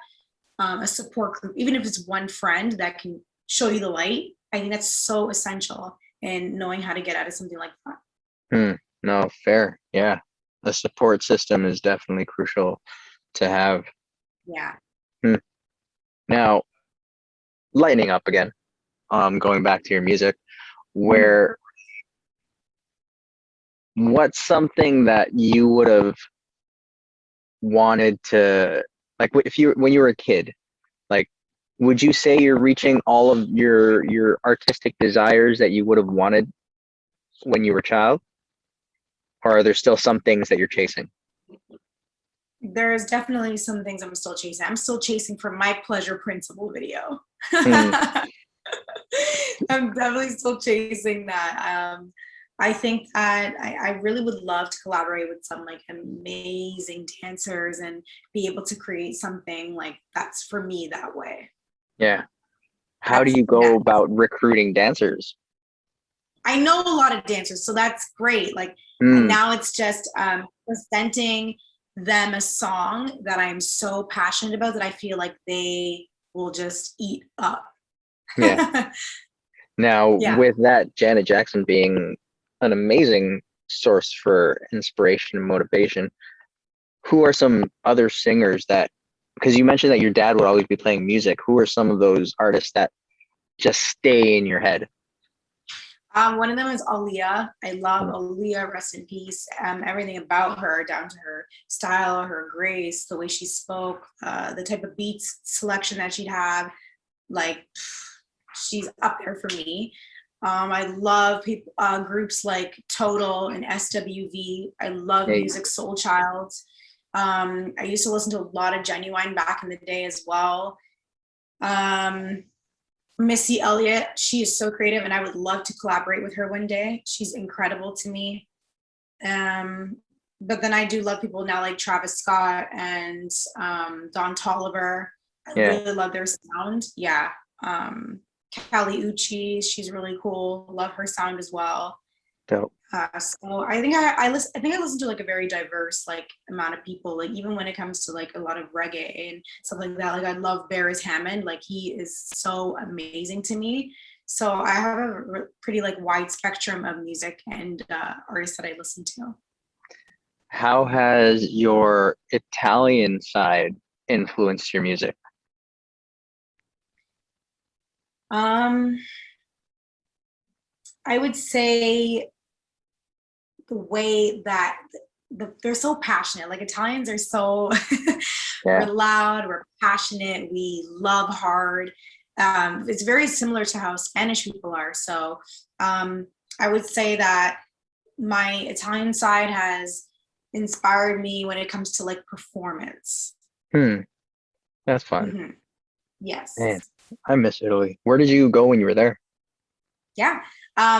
a support group, even if it's one friend that can show you the light. I think that's so essential in knowing how to get out of something like that. Hmm. No, fair. Yeah. The support system is definitely crucial to have. Yeah. Hmm. Now, lightening up again, going back to your music, Mhm. where what's something that you would have wanted to, like, if you when you were a kid, like, would you say you're reaching all of your artistic desires that you would have wanted when you were a child, or are there still some things that you're chasing? There's definitely some things I'm still chasing. I'm still chasing for my pleasure principle video. Hmm. I'm definitely still chasing that. I think that I really would love to collaborate with some like amazing dancers and be able to create something like that's for me that way. Yeah. How do That's you go next. about recruiting dancers? I know a lot of dancers, so that's great. Like Hmm. now it's just presenting them a song that I'm so passionate about that I feel like they will just eat up. Yeah. Now, Yeah. with that, Janet Jackson being an amazing source for inspiration and motivation, who are some other singers that, because you mentioned that your dad would always be playing music, who are some of those artists that just stay in your head? One of them is Aaliyah. I love Aaliyah, rest in peace. Everything about her, down to her style, her grace, the way she spoke, the type of beats selection that she'd have, like she's up there for me. I love people, groups like Total and SWV. I love Hey, Music Soul Child. I used to listen to a lot of Genuine back in the day as well. Um, Missy Elliott, she is so creative, and I would love to collaborate with her one day. She's incredible to me. Um, but then I do love people now like Travis Scott and Don Tolliver. I yeah, really love their sound. Yeah. Kali Uchis, she's really cool. Love her sound as well. dope. So I think I listen to like a very diverse like amount of people. Like even when it comes to like a lot of reggae and stuff like that. Like I love Barris Hammond. Like he is so amazing to me. So I have a pretty like wide spectrum of music and artists that I listen to. How has your Italian side influenced your music? Um, I would say the way that they're so passionate. Like Italians are so we're Yeah. loud, we're passionate, we love hard. It's very similar to how Spanish people are. So I would say that my Italian side has inspired me when it comes to like performance. Hmm. That's fun. Hmm. Man, Yes. I miss Italy. Where did you go when you were there? Yeah.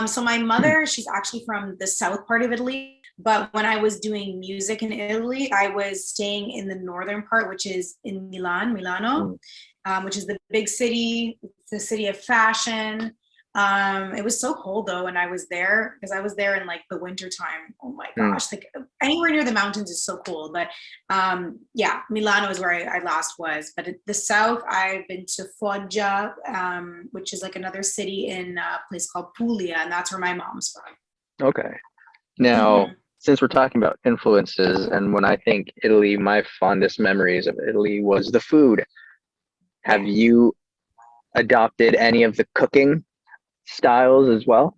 So my Hmm. mother, she's actually from the south part of Italy. But when I was doing music in Italy, I was staying in the northern part, which is in Milano, Hmm. which is the big city, the city of fashion. It was so cold though when I was there because I was there in like the winter time. Oh my Hmm. gosh, like anywhere near the mountains is so cool. But yeah, Milano is where I last was. But the south, I've been to Foggia, which is like another city in a place called Puglia, and that's where my mom's from. Okay. Now, Hmm. since we're talking about influences, and when I think Italy, my fondest memories of Italy was the food. Yeah. Have you adopted any of the cooking styles as well?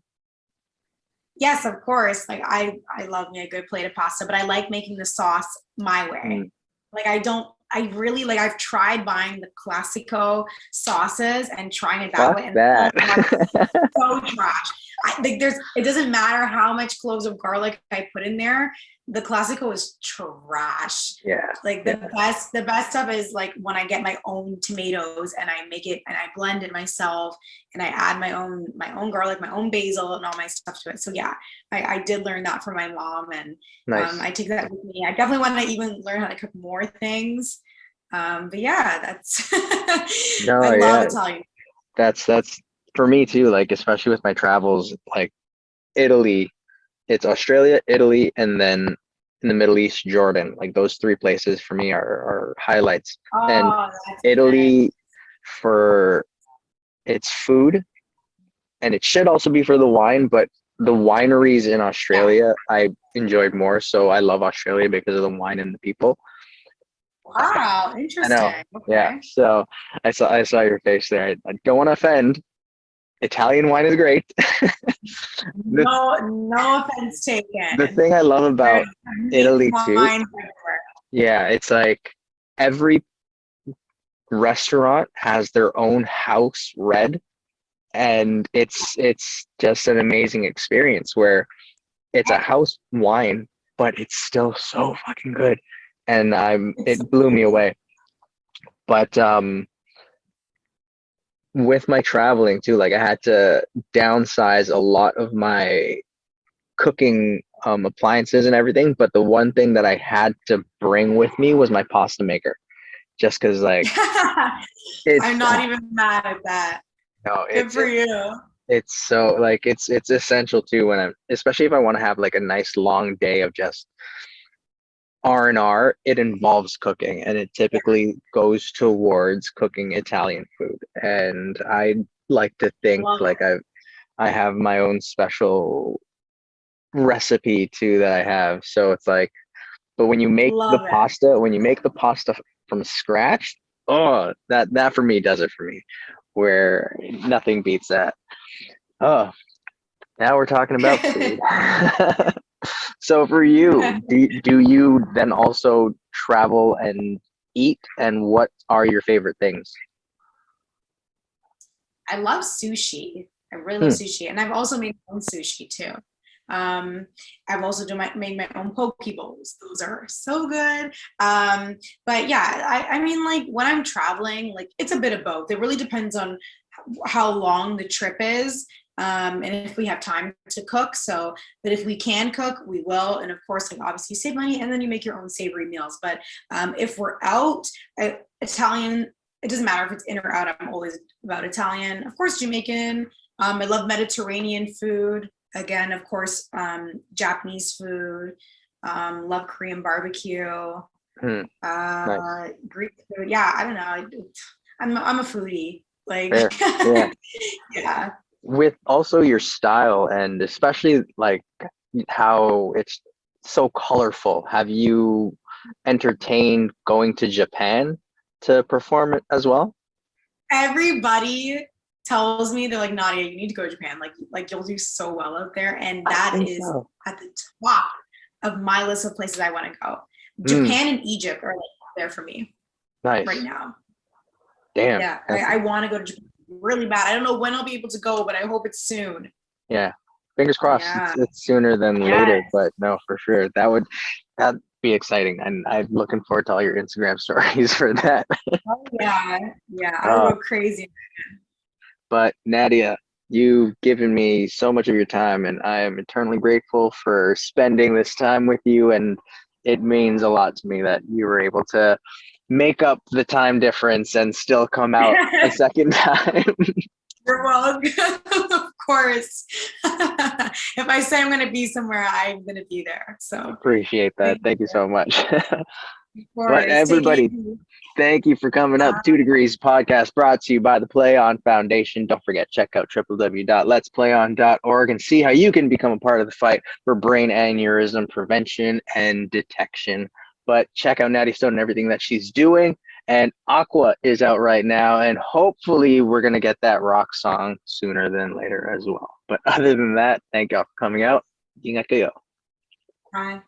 Yes, of course. Like I love me a good plate of pasta, but I like making the sauce my way. Mm, Like I don't I really like I've tried buying the Classico sauces and trying it that fuck way, and oh that. my god, so trash. I like there's it doesn't matter how much cloves of garlic I put in there. the Classico is trash. Yeah. Like Yeah. the best stuff is like when I get my own tomatoes and I make it and I blend it myself and I add my own garlic, my own basil and all my stuff to it. So yeah, I did learn that from my mom, and Nice. I take that with me. I definitely want to even learn how to cook more things. But yeah, that's No, I love yeah. Italian. That's for me too, like especially with my travels, like Italy, it's Australia, Italy, and then in the Middle East, Jordan. Like those three places for me are highlights. And Oh, that's good. Italy for its food, and it should also be for the wine, but the wineries in Yeah. Australia I enjoyed more. So I love Australia because of the wine and the people. Wow, I know. interesting. Yeah. Okay. So I saw your face there. I don't want to offend. Italian wine is great. the No offense the taken. thing I love There's about amazing Italy too, wines everywhere. yeah, it's like every restaurant has their own house red, and it's just an amazing experience where it's a house wine, but it's still so fucking good. And It's it blew me away. But with my traveling too, like I had to downsize a lot of my cooking appliances and everything, but the one thing that I had to bring with me was my pasta maker, just because like I'm it's not even mad at that. no, Good for you. it's so like it's essential too when I'm, especially if I want to have like a nice long day of just R&R. It involves cooking, and it typically goes towards cooking Italian food. And I like to think Love like I have my own special recipe too that I have. So it's like, but it. Love it. when you make the pasta from scratch, oh, that for me does it for me. Where nothing beats that. Oh, now we're talking about food. So for you, do you then also travel and eat? And what are your favorite things? I love sushi. I really love Hmm, sushi, and I've also made my own sushi too. Um, I've also made my own poke bowls. Those are so good. But yeah, I mean, like when I'm traveling, like it's a bit of both. It really depends on how long the trip is. And if we have time to cook. So, but if we can cook, we will. And of course, like obviously you save money and then you make your own savory meals. But if we're out, Italian, it doesn't matter if it's in or out. I'm always about Italian. Of course, Jamaican. I love Mediterranean food. Again, of course, Japanese food. Love Korean barbecue. hmm, nice, Greek food. Yeah, I don't know. I'm a foodie. Like, fair, yeah. yeah. With also your style and especially like how it's so colorful. Have you entertained going to Japan to perform it as well? Everybody tells me they're like, Nadia, you need to go to Japan. Like you'll do so well out there, and I that think is so. at the top of my list of places I want to go. Mm, Japan and Egypt are like there for me right nice. now. Damn. Yeah, That's I want to go to Japan really bad. I don't know when I'll be able to go, but I hope it's soon. yeah. Fingers crossed. Yeah. It's sooner than later, Yes. but no, for sure. That'd be exciting. And I'm looking forward to all your Instagram stories for that. Oh yeah. Yeah. I'll Uh, go crazy. but Nadia, you've given me so much of your time, and I am eternally grateful for spending this time with you. And it means a lot to me that you were able to make up the time difference and still come out a second time. You're welcome. Of course. If I say I'm going to be somewhere, I'm going to be there. So Appreciate that. thank Thank you you. so much. Of But course. Take it everybody, easy. thank you for coming up. 2 Degrees podcast brought to you by the Play On Foundation. Don't forget, check out www.letsplayon.org and see how you can become a part of the fight for brain aneurysm prevention and detection. But check out Nadia Stone and everything that she's doing. And Aqua is out right now. And hopefully, we're going to get that rock song sooner than later as well. But other than that, thank y'all for coming out. Ingat kayo. Bye.